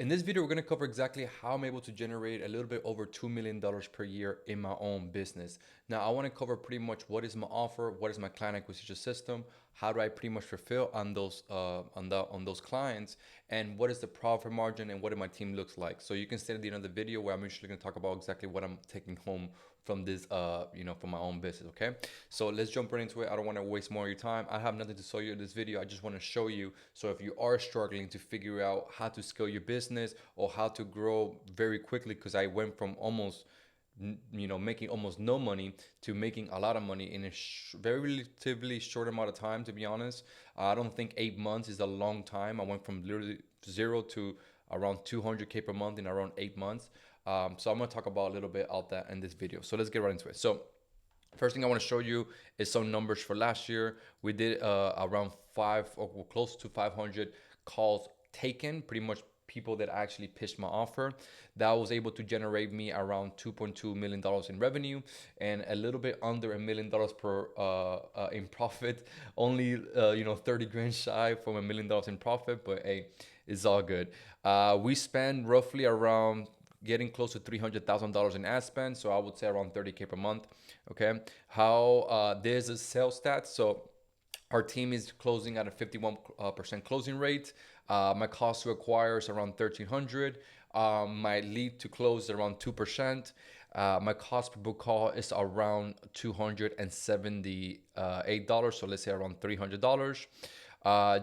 In this video, we're going to cover exactly how I'm able to generate a little bit over $2 million per year in my own business. Now, I want to cover pretty much what is my offer, what is my client acquisition system, how do I pretty much fulfill on those on those clients, and what is the profit margin and what do my team looks like. So you can stay at the end of the video where I'm usually going to talk about exactly what I'm taking home from this from my own business. Okay, so let's jump right into it. I don't want to waste more of your time. I have nothing to show you in this video. I just want to show you, so if you are struggling to figure out how to scale your business or how to grow very quickly, because I went from almost making almost no money to making a lot of money in a very relatively short amount of time, to be honest. I don't think 8 months is a long time. I went from literally zero to around 200K per month in around 8 months. So I'm going to talk about a little bit about that in this video. So let's get right into it. So first thing I want to show you is some numbers for last year. We did around close to 500 calls taken, pretty much people that actually pitched my offer. That was able to generate me around $2.2 million in revenue and a little bit under $1 million per in profit. Only 30 grand shy from $1 million in profit, but hey, it's all good. We spend roughly around getting close to $300,000 in ad spend, so I would say around 30K per month. Okay, how there's a sales stat. So our team is closing at a 51% closing rate. My cost to acquire is around 1,300. My lead to close is around 2%. My cost per book call is around $278. So let's say around $300.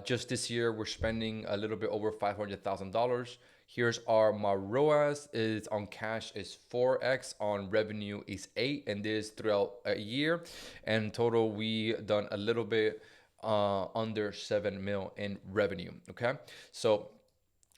Just this year, we're spending a little bit over $500,000. Here's my ROAS is on cash is 4x, on revenue is 8, and this throughout a year. And total, we done a little bit under 7 mil in revenue. Okay, so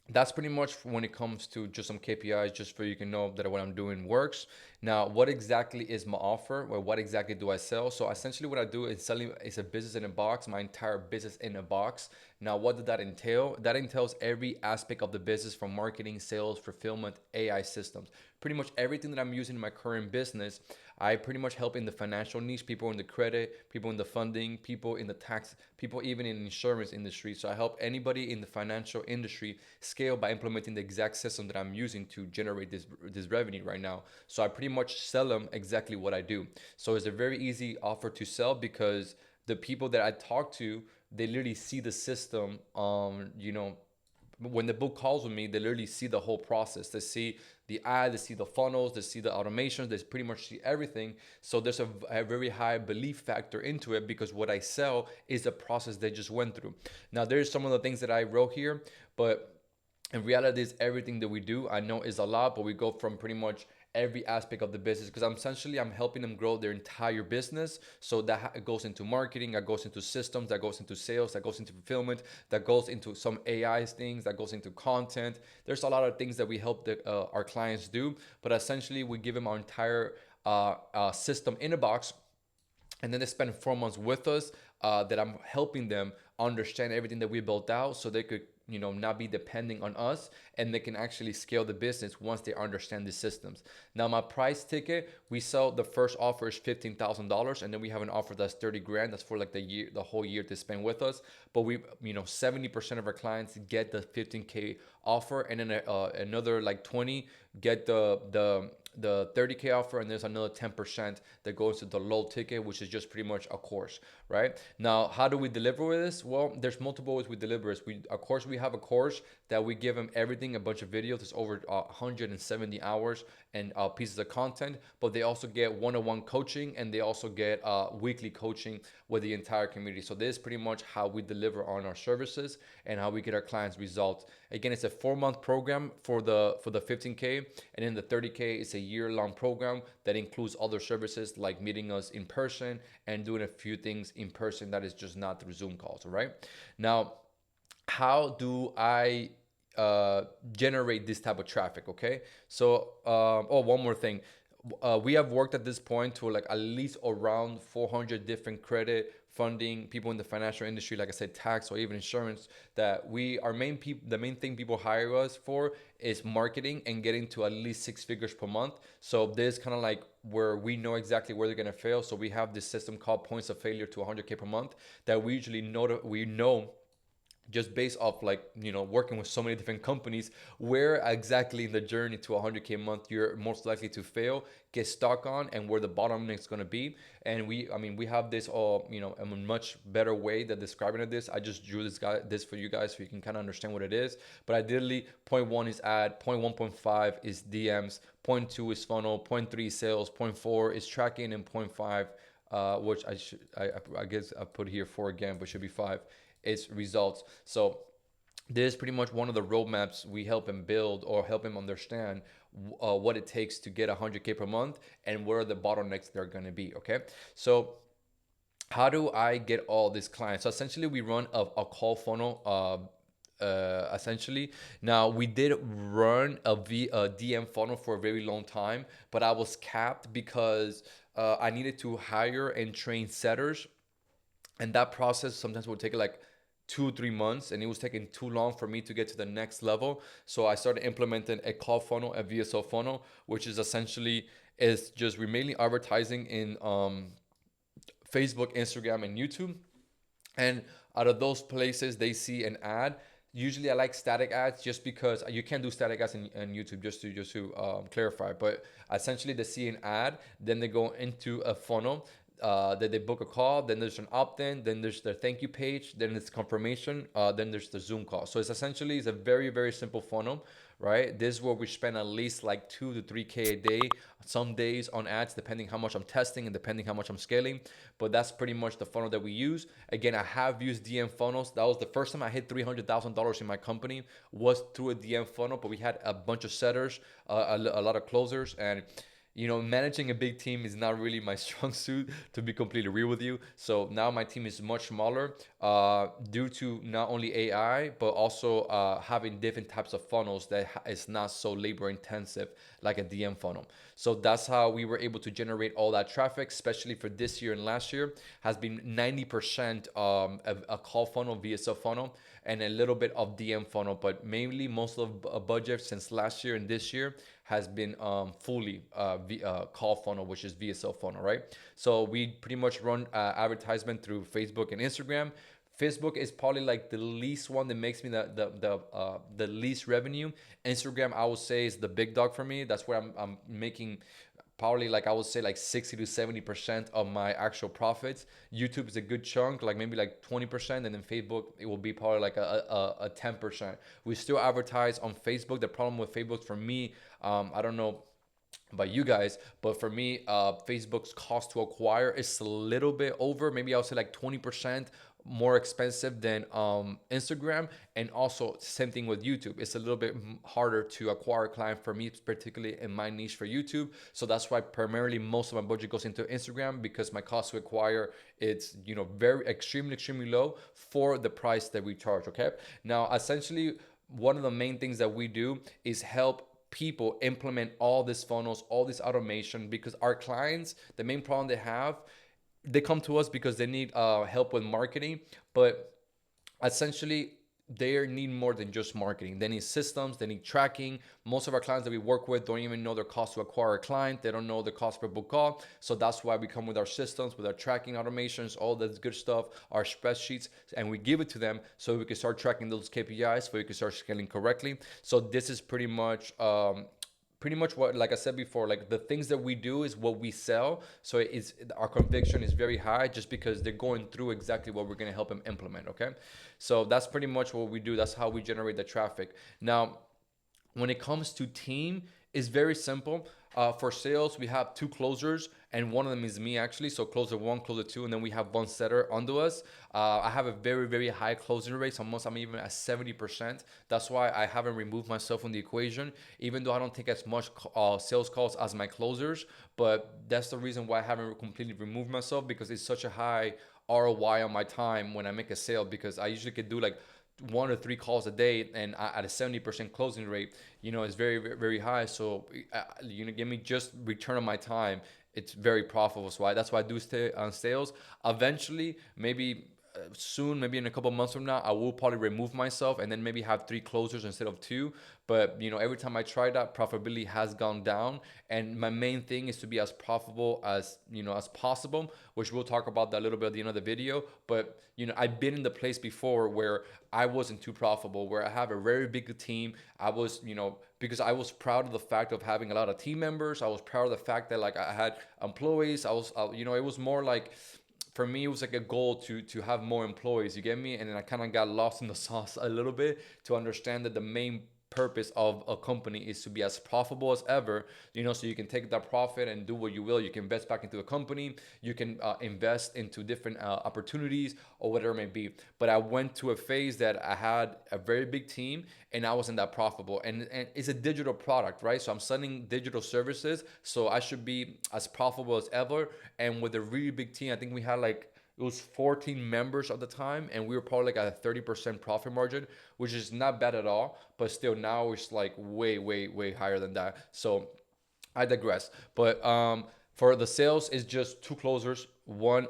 that's pretty much when it comes to just some KPIs, just so you can know that what I'm doing works. Now, what exactly is my offer? Or what exactly do I sell? So essentially what I do is selling is a business in a box, my entire business in a box. Now, what did that entail? That entails every aspect of the business, from marketing, sales, fulfillment, AI systems. Pretty much everything that I'm using in my current business, I pretty much help in the financial niche, people in the credit, people in the funding, people in the tax, people even in the insurance industry. So I help anybody in the financial industry scale by implementing the exact system that I'm using to generate this revenue right now. So I pretty much sell them exactly what I do. So it's a very easy offer to sell because the people that I talk to, they literally see the system when the book calls with me, they literally see the whole process. They see the ad, they see the funnels, they see the automations, they pretty much see everything. So there's a very high belief factor into it because what I sell is the process they just went through. Now, there's some of the things that I wrote here, but in reality, is everything that we do. I know is a lot, but we go from pretty much every aspect of the business because I'm helping them grow their entire business. So that goes into marketing, that goes into systems, that goes into sales, that goes into fulfillment, that goes into some AI things, that goes into content. There's a lot of things that we help our clients do, but essentially we give them our entire system in a box, and then they spend 4 months with us that I'm helping them understand everything that we built out so they could not be depending on us, and they can actually scale the business once they understand the systems. Now, my price ticket, we sell the first offer is $15,000, and then we have an offer that's 30 grand. That's for like the whole year to spend with us. But 70% of our clients get the 15K offer, and then another like 20 get the 30K offer, and there's another 10% that goes to the low ticket, which is just pretty much a course, right? Now, how do we deliver with this? Well, there's multiple ways we deliver this. Of course, we have a course that we give them everything, a bunch of videos. It's over 170 hours and pieces of content, but they also get one-on-one coaching, and they also get weekly coaching with the entire community. So this is pretty much how we deliver on our services and how we get our clients results. Again, it's a 4-month program for the 15K, and then the 30K is a year-long program that includes other services like meeting us in person and doing a few things in person that is just not through Zoom calls. All right. Now, how do I generate this type of traffic? Okay. So, one more thing. We have worked at this point to like at least around 400 different credit funding people in the financial industry, like I said, tax or even insurance. That the main thing people hire us for is marketing and getting to at least 6 figures per month. So this kind of like where we know exactly where they're gonna fail. So we have this system called points of failure to 100K per month that we usually know just based off like working with so many different companies, where exactly in the journey to 100K a month you're most likely to fail, get stuck on, and where the bottleneck is going to be. And we have this all a much better way that describing this. I just drew this for you guys so you can kind of understand what it is. But ideally, point one is ad, point 1.5 is DMs, point two is funnel, point three is sales, point four is tracking, and point five, which I guess I put here four again, but should be five, is results. So this is pretty much one of the roadmaps we help him build or help him understand what it takes to get 100K per month and where are the bottlenecks they're going to be. Okay, so how do I get all these clients? So essentially, we run a call funnel. Essentially, now we did run a DM funnel for a very long time, but I was capped because I needed to hire and train setters, and that process sometimes would take like 2 3 months, and it was taking too long for me to get to the next level. So I started implementing a call funnel, a VSO funnel, which is essentially is just we're mainly advertising in Facebook, Instagram, and YouTube. And out of those places, they see an ad. Usually, I like static ads just because you can't do static ads in YouTube. Just to clarify, but essentially, they see an ad, then they go into a funnel. That they book a call, then there's an opt-in, then there's their thank you page, then it's confirmation, then there's the Zoom call. So it's a very very simple funnel, right? This is where we spend at least like 2 to 3K a day, some days on ads, depending how much I'm testing and depending how much I'm scaling. But that's pretty much the funnel that we use. Again, I have used DM funnels. That was the first time I hit $300,000 in my company, was through a DM funnel. But we had a bunch of setters, a lot of closers, and managing a big team is not really my strong suit, to be completely real with you. So now my team is much smaller, due to not only AI, but also having different types of funnels that is not so labor intensive like a DM funnel. So that's how we were able to generate all that traffic, especially for this year and last year, has been 90% a call funnel, VSL funnel, and a little bit of DM funnel, but mainly most of a budget since last year and this year has been fully call funnel, which is VSL funnel, right? So we pretty much run advertisement through Facebook and Instagram. Facebook is probably like the least one that makes me the least revenue. Instagram, I would say, is the big dog for me. That's where I'm making probably, like, I would say like 60 to 70% of my actual profits. YouTube is a good chunk, like maybe like 20%, and then Facebook, it will be probably like a 10%. We still advertise on Facebook. The problem with Facebook for me, I don't know about you guys, but for me, Facebook's cost to acquire is a little bit over. Maybe I'll say like 20% more expensive than Instagram, and also same thing with YouTube. It's a little bit harder to acquire a client for me, particularly in my niche for YouTube. So that's why primarily most of my budget goes into Instagram, because my cost to acquire, it's very extremely low for the price that we charge. Okay, now essentially one of the main things that we do is help people implement all these funnels, all this automation, because our clients, the main problem they have, they come to us because they need help with marketing, but essentially they need more than just marketing. They need systems, they need tracking. Most of our clients that we work with don't even know their cost to acquire a client. They don't know the cost per book call. So that's why we come with our systems, with our tracking automations, all that good stuff, our spreadsheets, and we give it to them so we can start tracking those KPIs, so we can start scaling correctly. So this is pretty much what, like I said before, like the things that we do is what we sell. So it's, our conviction is very high, just because they're going through exactly what we're going to help them implement. Okay, so that's pretty much what we do. That's how we generate the traffic. Now, when it comes to team, it's very simple. For sales, we have two closers, and one of them is me, actually. So closer one, closer two, and then we have one setter under us. I have a very high closing rate. So I'm even at 70%. That's why I haven't removed myself from the equation, even though I don't take as much sales calls as my closers. But that's the reason why I haven't completely removed myself, because it's such a high ROI on my time when I make a sale, because I usually could do like 1 or 3 calls a day, and at a 70% closing rate, it's very high. So give me just return on my time, it's very profitable. So that's why I do stay on sales. Eventually, maybe soon, maybe in a couple months from now, I will probably remove myself and then maybe have three closers instead of two. But every time I try that, profitability has gone down. And my main thing is to be as profitable as as possible, which we'll talk about that a little bit at the end of the video. But I've been in the place before where I wasn't too profitable, where I have a very big team. I was, because I was proud of the fact of having a lot of team members. I was proud of the fact that like I had employees. It was more like, for me, it was like a goal to have more employees. You get me? And then I kind of got lost in the sauce a little bit to understand that the main purpose of a company is to be as profitable as ever, so you can take that profit and do what you will. You can invest back into the company. You can invest into different opportunities or whatever it may be. But I went to a phase that I had a very big team and I wasn't that profitable. And it's a digital product, right? So I'm selling digital services. So I should be as profitable as ever. And with a really big team, I think we had like, it was 14 members at the time, and we were probably like at a 30% profit margin, which is not bad at all. But still, now it's like way, way, way higher than that. So I digress. But for the sales, it's just two closers, one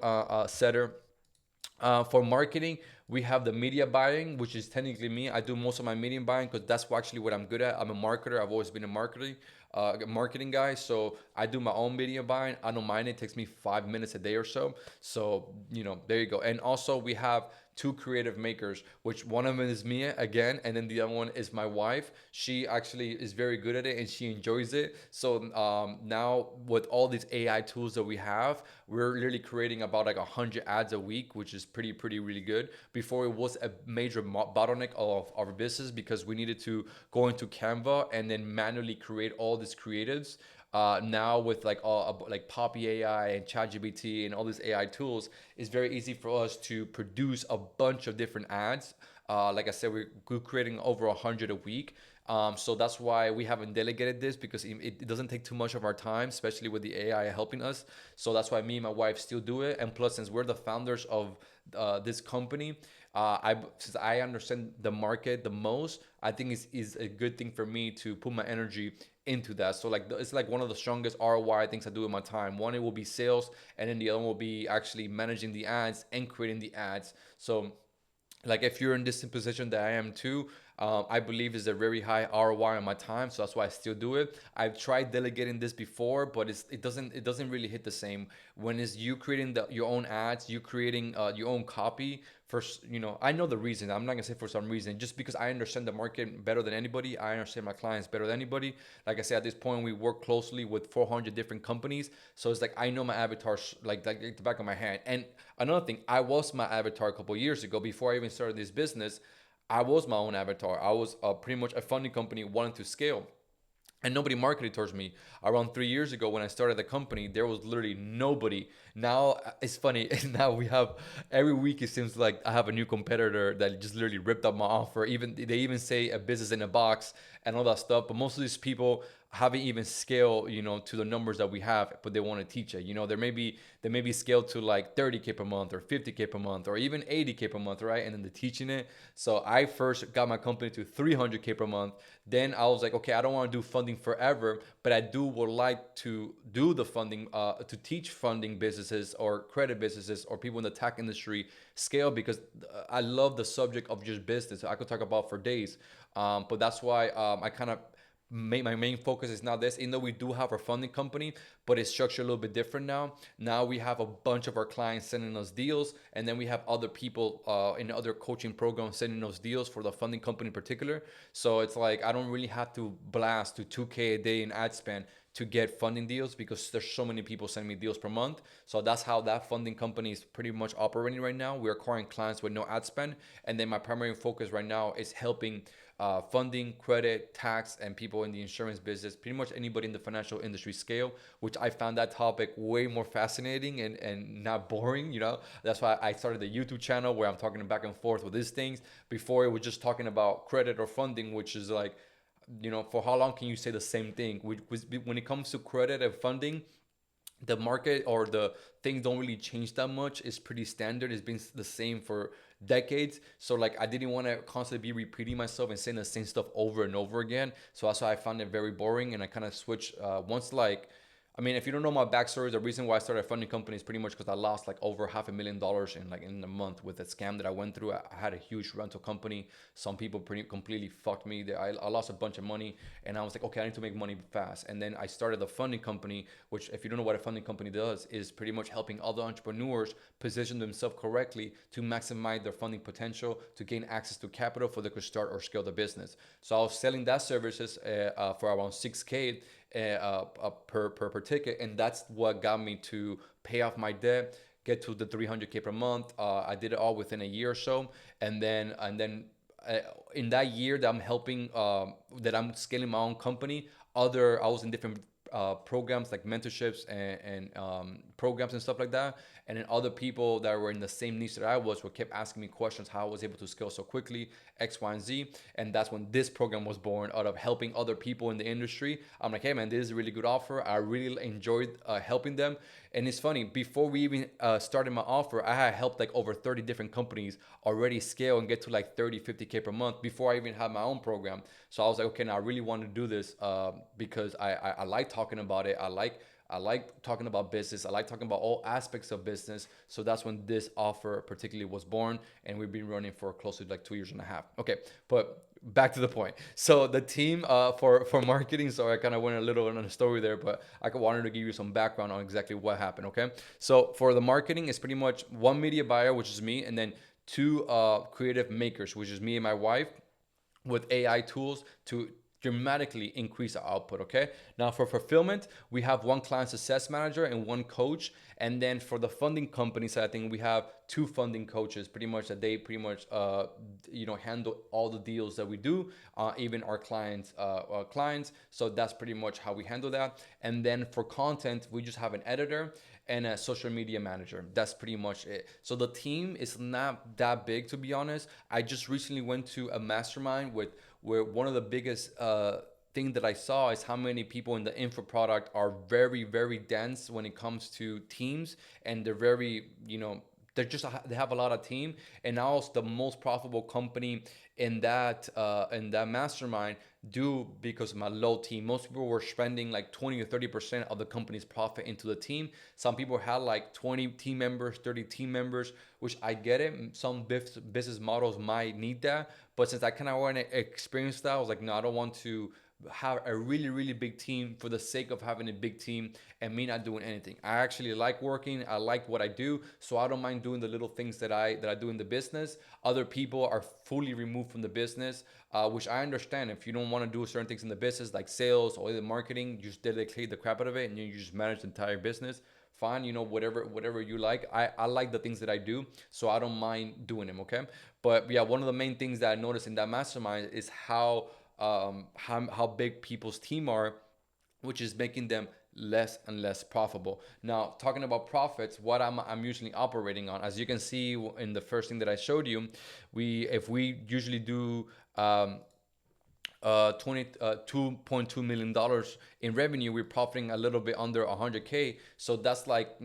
setter. For marketing, we have the media buying, which is technically me. I do most of my media buying because that's actually what I'm good at. I'm a marketer. I've always been a marketing guy. So I do my own media buying. I don't mind it. It takes me 5 minutes a day or so. So, there you go. And also we have two creative makers, which one of them is me again, and then the other one is my wife. She actually is very good at it and she enjoys it. So now with all these AI tools that we have, we're literally creating about like 100 ads a week, which is pretty really good. Before, it was a major bottleneck of our business because we needed to go into Canva and then manually create all these creatives. Now with like all like Poppy AI and ChatGPT and all these AI tools, it's very easy for us to produce a bunch of different ads. Like I said, we're creating over 100 a week. So that's why we haven't delegated this, because it doesn't take too much of our time, especially with the AI helping us. So that's why me and my wife still do it. And plus, since we're the founders of this company, since I understand the market the most, I think is a good thing for me to put my energy into that. So like it's like one of the strongest ROI things I do in my time. One, it will be sales, and then the other one will be actually managing the ads and creating the ads. So like if you're in this position that I am too, I believe is a very high ROI on my time, so that's why I still do it. I've tried delegating this before, but it doesn't really hit the same when it's you creating your own ads, you creating your own copy. First, I know the reason. I'm not gonna say for some reason, just because I understand the market better than anybody. I understand my clients better than anybody. Like I said, at this point, we work closely with 400 different companies, so it's like I know my avatar like the back of my hand. And another thing, I was my avatar a couple years ago before I even started this business. I was my own avatar. I was pretty much a funding company wanting to scale. And nobody marketed towards me. Around 3 years ago, when I started the company, there was literally nobody. Now it's funny. Now we have, every week it seems like I have a new competitor that just literally ripped up my offer. Even they even say a business in a box and all that stuff. But most of these people haven't even scaled, to the numbers that we have, but they want to teach it. They may be scaled to like 30K per month or 50K per month or even 80K per month, right? And then they're teaching it. So I first got my company to 300K per month. Then I was like, okay, I don't want to do funding forever, but I would like to do the funding, to teach funding businesses or credit businesses or people in the tech industry scale, because I love the subject of just business. I could talk about for days. But that's why I kind of my main focus is now this. Even though we do have our funding company, but it's structured a little bit different now. Now we have a bunch of our clients sending us deals, and then we have other people in other coaching programs sending us deals for the funding company in particular. So it's like I don't really have to blast to 2K a day in ad spend to get funding deals, because there's so many people sending me deals per month. So that's how that funding company is pretty much operating right now. We're acquiring clients with no ad spend, and then my primary focus right now is helping funding, credit, tax, and people in the insurance business, pretty much anybody in the financial industry scale, which I found that topic way more fascinating and not boring. That's why I started the YouTube channel where I'm talking back and forth with these things. Before, it was just talking about credit or funding, which is like, for how long can you say the same thing? When it comes to credit and funding, the market or the things don't really change that much. It's pretty standard. It's been the same for decades. So like I didn't want to constantly be repeating myself and saying the same stuff over and over again. So that's why I found it very boring, and I kind of switched once like I mean, if you don't know my backstory, the reason why I started a funding company is pretty much because I lost like over $500,000 in a month with a scam that I went through. I had a huge rental company. Some people pretty completely fucked me. I lost a bunch of money, and I was like, okay, I need to make money fast. And then I started a funding company, which, if you don't know what a funding company does, is pretty much helping other entrepreneurs position themselves correctly to maximize their funding potential, to gain access to capital for they could start or scale the business. So I was selling that services for around 6K per ticket, and that's what got me to pay off my debt, get to the 300K per month. I did it all within a year or so, and then uh, in that year that I'm helping, that I'm scaling my own company, I was in different programs like mentorships and programs and stuff like that. And then other people that were in the same niche that I was were kept asking me questions how I was able to scale so quickly, X, Y, and Z. And that's when this program was born, out of helping other people in the industry. I'm like, hey man, this is a really good offer. I really enjoyed helping them. And it's funny, before we even started my offer, I had helped like over 30 different companies already scale and get to like 30, 50K per month before I even had my own program. So I was like, okay, now I really want to do this because I like talking about it. I like talking about business. I like talking about all aspects of business. So that's when this offer particularly was born, and we've been running for close to like 2 years and a half. Okay, but back to the point. So the team for marketing. So I kind of went a little on a story there, but I wanted to give you some background on exactly what happened. Okay, so for the marketing, it's pretty much one media buyer, which is me, and then two creative makers, which is me and my wife, with AI tools to dramatically increase our output. Okay. Now for fulfillment, we have one client success manager and one coach. And then for the funding company side, I think we have two funding coaches, pretty much, that they pretty much handle all the deals that we do, even our clients. So that's pretty much how we handle that. And then for content, we just have an editor and a social media manager. That's pretty much it. So the team is not that big, to be honest. I just recently went to a mastermind with where one of the biggest thing that I saw is how many people in the info product are very, very dense when it comes to teams, and they're very, they have a lot of team. And now it's the most profitable company in that mastermind, due because of my low team. Most people were spending like 20 or 30% of the company's profit into the team. Some people had like 20 team members, 30 team members, which I get it. Some business models might need that, but since I kind of want to experience that, I was like, no, I don't want to have a really, really big team for the sake of having a big team and me not doing anything. I actually like working. I like what I do, so I don't mind doing the little things that I do in the business. Other people are fully removed from the business, which I understand. If you don't want to do certain things in the business like sales or the marketing, you just dedicate the crap out of it and you just manage the entire business. Fine, whatever you like. I like the things that I do, so I don't mind doing them. Okay, but yeah, one of the main things that I noticed in that mastermind is how big people's team are, which is making them less and less profitable. Now, talking about profits, what I'm usually operating on, as you can see in the first thing that I showed you, if we usually do 2.2 million dollars in revenue, we're profiting a little bit under 100K. So that's like,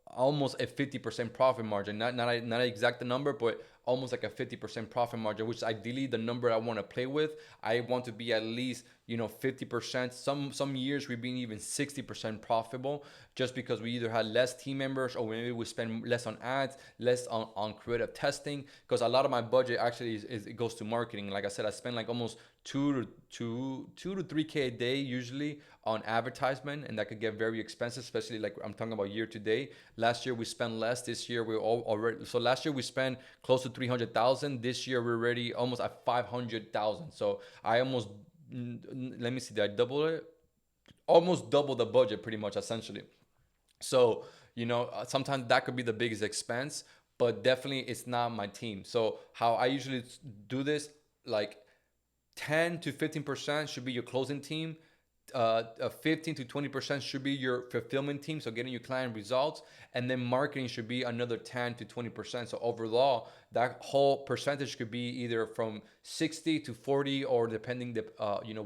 almost a 50% profit margin. Not exact the number, but almost like a 50% profit margin, which is ideally the number I want to play with. I want to be at least 50%. Some years we've been even 60% profitable, just because we either had less team members or maybe we spend less on ads, less on creative testing. Because a lot of my budget actually it goes to marketing. Like I said, I spend like almost 2 to 3K a day usually on advertisement, and that could get very expensive, especially like I'm talking about year to date. Last year we spent less. This year we're all already, so last year we spent close to 300,000. This year we're already almost at 500,000. So I almost, let me see, did I double it? Almost double the budget, pretty much, essentially. So, sometimes that could be the biggest expense, but definitely it's not my team. So how I usually do this, like 10 to 15% should be your closing team. 15 to 20% should be your fulfillment team, so getting your client results, and then marketing should be another 10 to 20%. So overall, that whole percentage could be either from 60 to 40, or depending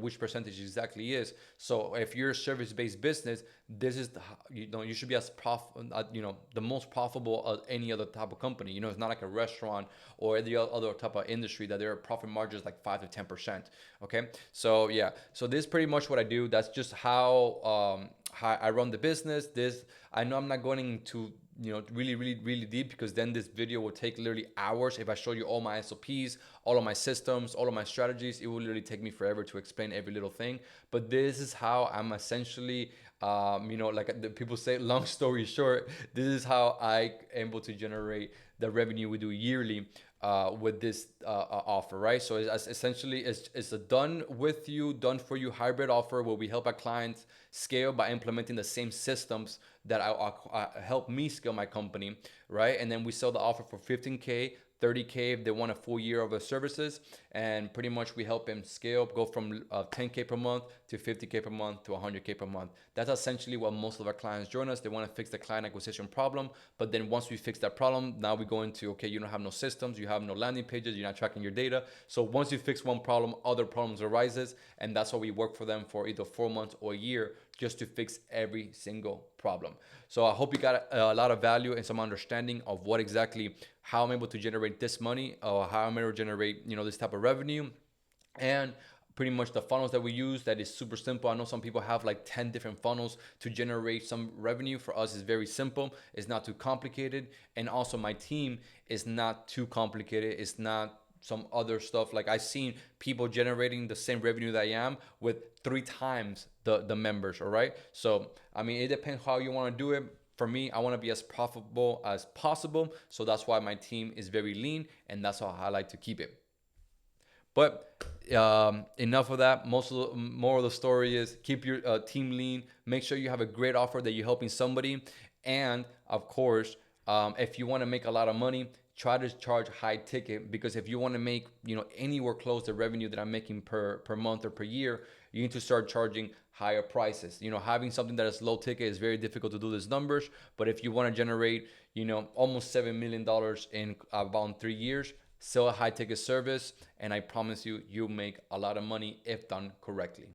which percentage exactly is. So if you're a service-based business, this is you should be as the most profitable of any other type of company. It's not like a restaurant or any other type of industry that their profit margins like 5 to 10%. Okay, so yeah, so this is pretty much what I do. That's just how I run the business. This, I know I'm not going into, really deep, because then this video will take literally hours. If I show you all my SOPs, all of my systems, all of my strategies, it will literally take me forever to explain every little thing. But this is how I'm essentially, like the people say, long story short, this is how I am able to generate the revenue we do yearly with this offer, right? So it's essentially it's a done with you, done for you hybrid offer where we help our clients scale by implementing the same systems that help me scale my company, right? And then we sell the offer for 15K, 30K if they want a full year of the services. And pretty much we help them scale, go from 10K per month to 50K per month to 100K per month. That's essentially what most of our clients join us. They want to fix the client acquisition problem. But then once we fix that problem, now we go into, okay, you don't have no systems, you have no landing pages, you're not tracking your data. So once you fix one problem, other problems arises. And that's why we work for them for either 4 months or a year, just to fix every single problem. So I hope you got a lot of value and some understanding of what exactly, how I'm able to generate this money, or how I'm able to generate, this type of revenue. And pretty much the funnels that we use, that is super simple. I know some people have like 10 different funnels to generate some revenue. For us, it's very simple. It's not too complicated. And also my team is not too complicated. It's not some other stuff. Like I've seen people generating the same revenue that I am with 3 times the members. All right. So, I mean, it depends how you want to do it. For me, I want to be as profitable as possible. So that's why my team is very lean, and that's how I like to keep it. But enough of that. More of the story is keep your team lean. Make sure you have a great offer that you're helping somebody. And of course, if you want to make a lot of money, try to charge high ticket, because if you want to make, anywhere close to revenue that I'm making per month or per year, you need to start charging higher prices. Having something that is low ticket is very difficult to do these numbers. But if you want to generate, almost $7 million in about 3 years, sell a high ticket service, and I promise you, you'll make a lot of money if done correctly.